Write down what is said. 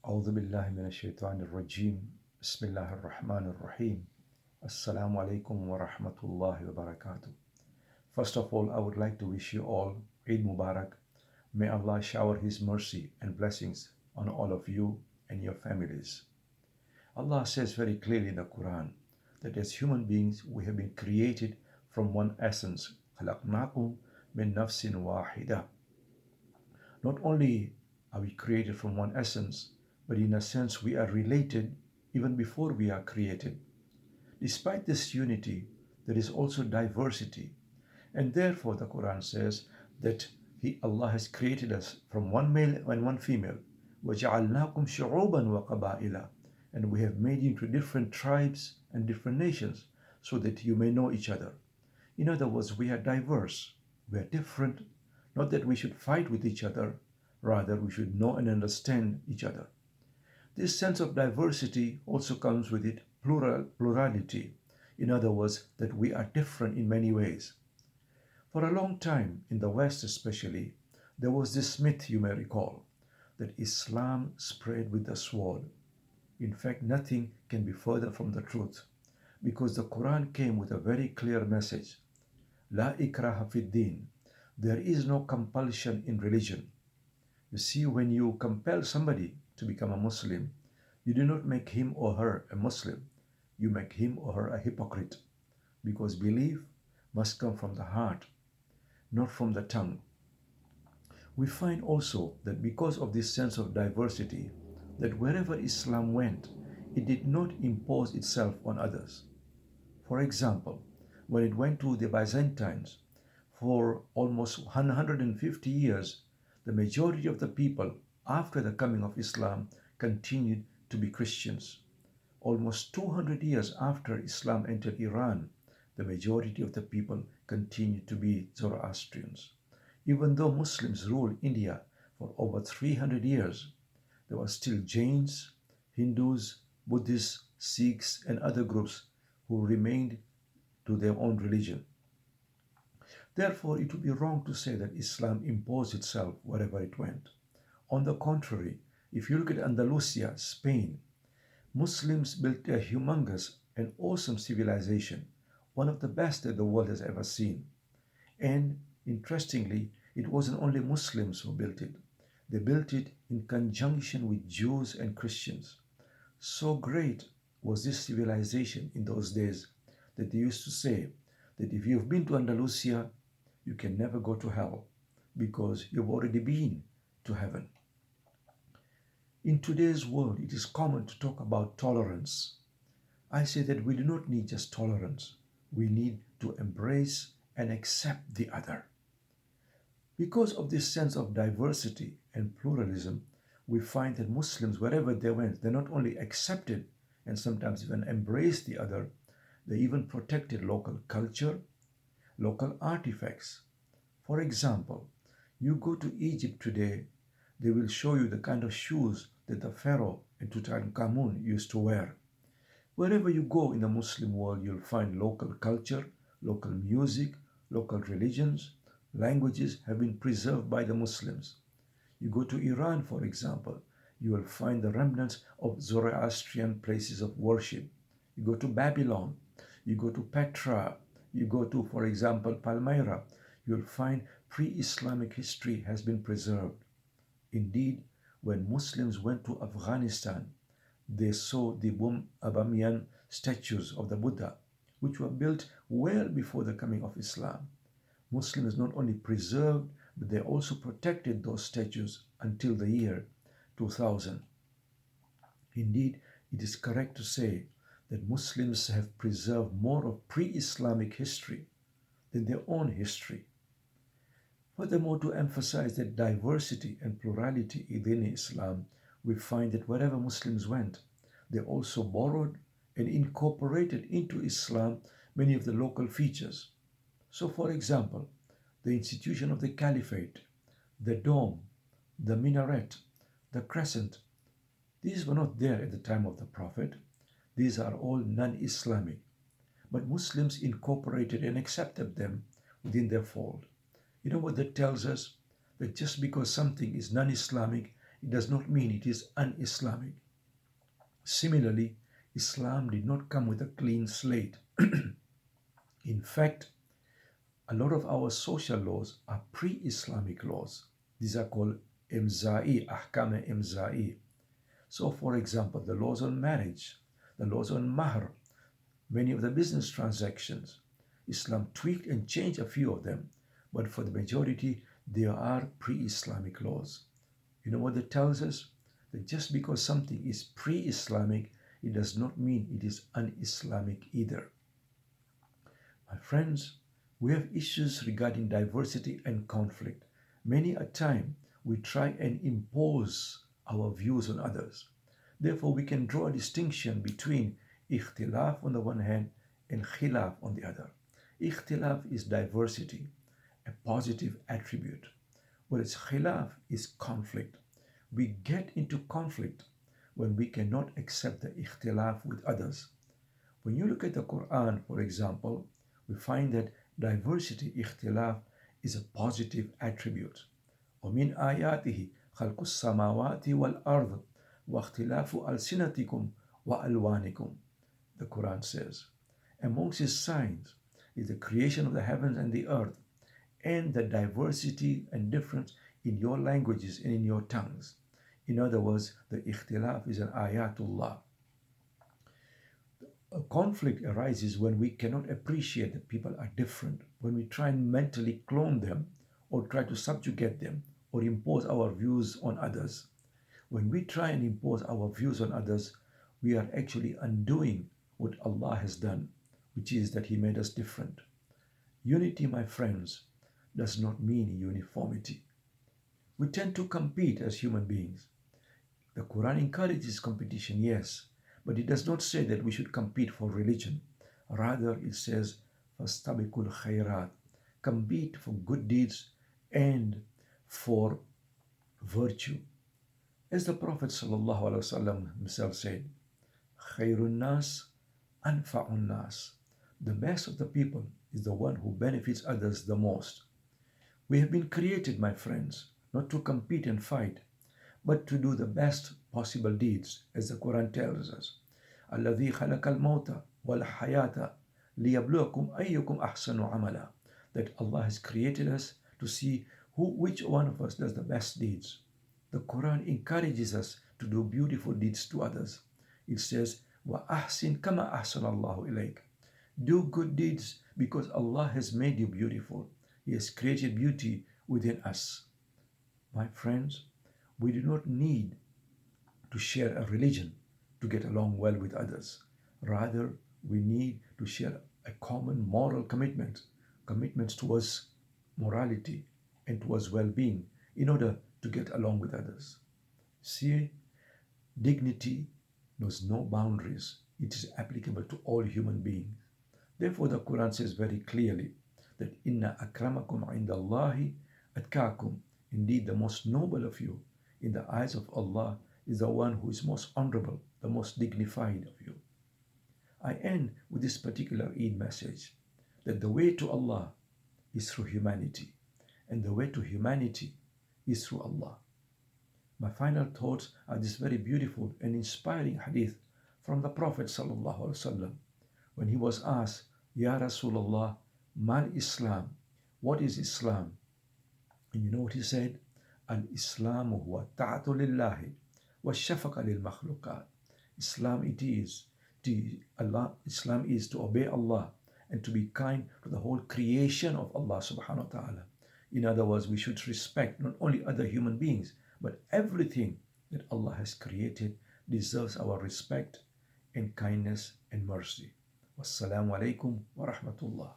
أعوذ بالله من الشيطان الرجيم بسم الله الرحمن الرحيم Assalamu alaikum wa rahmatullahi wa barakatuh. First of all, I would like to wish you all Eid Mubarak. May Allah shower His mercy and blessings on all of you and your families. Allah says very clearly in the Quran that as human beings we have been created from one essence. خَلَقْنَاكُمْ مِن نَفْسٍ وَاحِدَةٍ. Not only are we created from one essence, but in a sense we are related even before we are created. Despite this unity, there is also diversity. And therefore the Quran says that Allah has created us from one male and one female. وَجَعَلْنَاكُمْ شُعُوبًا وَقَبَائِلًا. And we have made you into different tribes and different nations so that you may know each other. In other words, we are diverse. We are different. Not that we should fight with each other. Rather, we should know and understand each other. This sense of diversity also comes with it plurality. In other words, that we are different in many ways. For a long time, in the West especially, there was this myth you may recall, that Islam spread with the sword. In fact, nothing can be further from the truth, because the Quran came with a very clear message. La ikraha fid din. There is no compulsion in religion. You see, when you compel somebody to become a Muslim, you do not make him or her a Muslim. You make him or her a hypocrite, because belief must come from the heart, not from the tongue. We find also that because of this sense of diversity, that wherever Islam went, it did not impose itself on others. For example, when it went to the Byzantines, for almost 150 years, the majority of the people, after the coming of Islam, continued to be Christians. Almost 200 years after Islam entered Iran, the majority of the people continued to be Zoroastrians. Even though Muslims ruled India for over 300 years, there were still Jains, Hindus, Buddhists, Sikhs, and other groups who remained to their own religion. Therefore, it would be wrong to say that Islam imposed itself wherever it went. On the contrary, if you look at Andalusia, Spain, Muslims built a humongous and awesome civilization, one of the best that the world has ever seen. And interestingly, it wasn't only Muslims who built it. They built it in conjunction with Jews and Christians. So great was this civilization in those days that they used to say that if you've been to Andalusia, you can never go to hell because you've already been to heaven. In today's world, it is common to talk about tolerance. I say that we do not need just tolerance. We need to embrace and accept the other. Because of this sense of diversity and pluralism, we find that Muslims, wherever they went, they not only accepted and sometimes even embraced the other, they even protected local culture, local artifacts. For example, you go to Egypt today, they will show you the kind of shoes that the Pharaoh and Tutankhamun used to wear. Wherever you go in the Muslim world, you'll find local culture, local music, local religions, languages have been preserved by the Muslims. You go to Iran, for example, you will find the remnants of Zoroastrian places of worship. You go to Babylon, you go to Petra, you go to, for example, Palmyra, you will find pre-Islamic history has been preserved. Indeed, when Muslims went to Afghanistan, they saw the Abamian statues of the Buddha, which were built well before the coming of Islam. Muslims not only preserved, but they also protected those statues until the year 2000. Indeed, it is correct to say that Muslims have preserved more of pre-Islamic history than their own history. Furthermore, to emphasize that diversity and plurality within Islam, we find that wherever Muslims went, they also borrowed and incorporated into Islam many of the local features. So, for example, the institution of the caliphate, the dome, the minaret, the crescent, these were not there at the time of the Prophet. These are all non-Islamic. But Muslims incorporated and accepted them within their fold. You know what that tells us? That just because something is non-Islamic, it does not mean it is un-Islamic. Similarly, Islam did not come with a clean slate. In fact, a lot of our social laws are pre-Islamic laws. These are called imza'i, ahkam imza'i. So, for example, the laws on marriage, the laws on mahr, many of the business transactions, Islam tweaked and changed a few of them, but for the majority, they are pre-Islamic laws. You know what that tells us? That just because something is pre-Islamic, it does not mean it is un-Islamic either. My friends, we have issues regarding diversity and conflict. Many a time we try and impose our views on others. Therefore, we can draw a distinction between ikhtilaf on the one hand and khilaf on the other. Ikhtilaf is diversity, a positive attribute, whereas khilaf is conflict. We get into conflict when we cannot accept the ikhtilaf with others. When you look at the Quran, for example, we find that diversity, ikhtilaf, is a positive attribute. وَمِنْ آيَاتِهِ خَلْقُ السَّمَاوَاتِ وَالْأَرْضِ وَاخْتِلَافُ أَلْسِنَتِكُمْ وَأَلْوَانِكُمْ. The Quran says, amongst his signs is the creation of the heavens and the earth, and the diversity and difference in your languages and in your tongues. In other words, the ikhtilaf is an ayatullah. A conflict arises when we cannot appreciate that people are different, when we try and mentally clone them or try to subjugate them or impose our views on others. When we try and impose our views on others, we are actually undoing what Allah has done, which is that He made us different. Unity, my friends, does not mean uniformity. We tend to compete as human beings. The Quran encourages competition, yes, but it does not say that we should compete for religion. Rather, it says, فَاسْتَبِقُوا الْخَيْرَاتِ, compete for good deeds and for virtue. As the Prophet ﷺ himself said, خَيْرُ النَّاسِ أَنْفَعُ النَّاسِ, the best of the people is the one who benefits others the most. We have been created, my friends, not to compete and fight, but to do the best possible deeds, as the Quran tells us. الَّذِي خَلَقَ الْمَوْتَ وَالْحَيَاةَ لِيَبْلُوَكُمْ أَيُّكُمْ أَحْسَنُ عَمَلًا. That Allah has created us to see which one of us does the best deeds. The Quran encourages us to do beautiful deeds to others. It says, وَأَحْسِنْ كَمَا أَحْسَنَ اللَّهُ إِلَيْكَ. Do good deeds because Allah has made you beautiful. He has created beauty within us. My friends, we do not need to share a religion to get along well with others. Rather, we need to share a common moral commitments towards morality and towards well-being in order to get along with others. See, dignity knows no boundaries. It is applicable to all human beings. Therefore, the Quran says very clearly that inna akramakum indallahi atkakum. Indeed, the most noble of you in the eyes of Allah is the one who is most honorable, the most dignified of you. I end with this particular Eid message that the way to Allah is through humanity, and the way to humanity is through Allah. My final thoughts are this very beautiful and inspiring hadith from the Prophet ﷺ when he was asked, Ya Rasulullah, mal Islam? What is Islam? And you know what he said? Al-Islamu huwa ta'atu lillahi wa shafaqa lil makhluqat. Islam is to obey Allah and to be kind to the whole creation of Allah subhanahu wa ta'ala. In other words, we should respect not only other human beings, but everything that Allah has created deserves our respect and kindness and mercy. Wassalamu alaikum wa rahmatullah.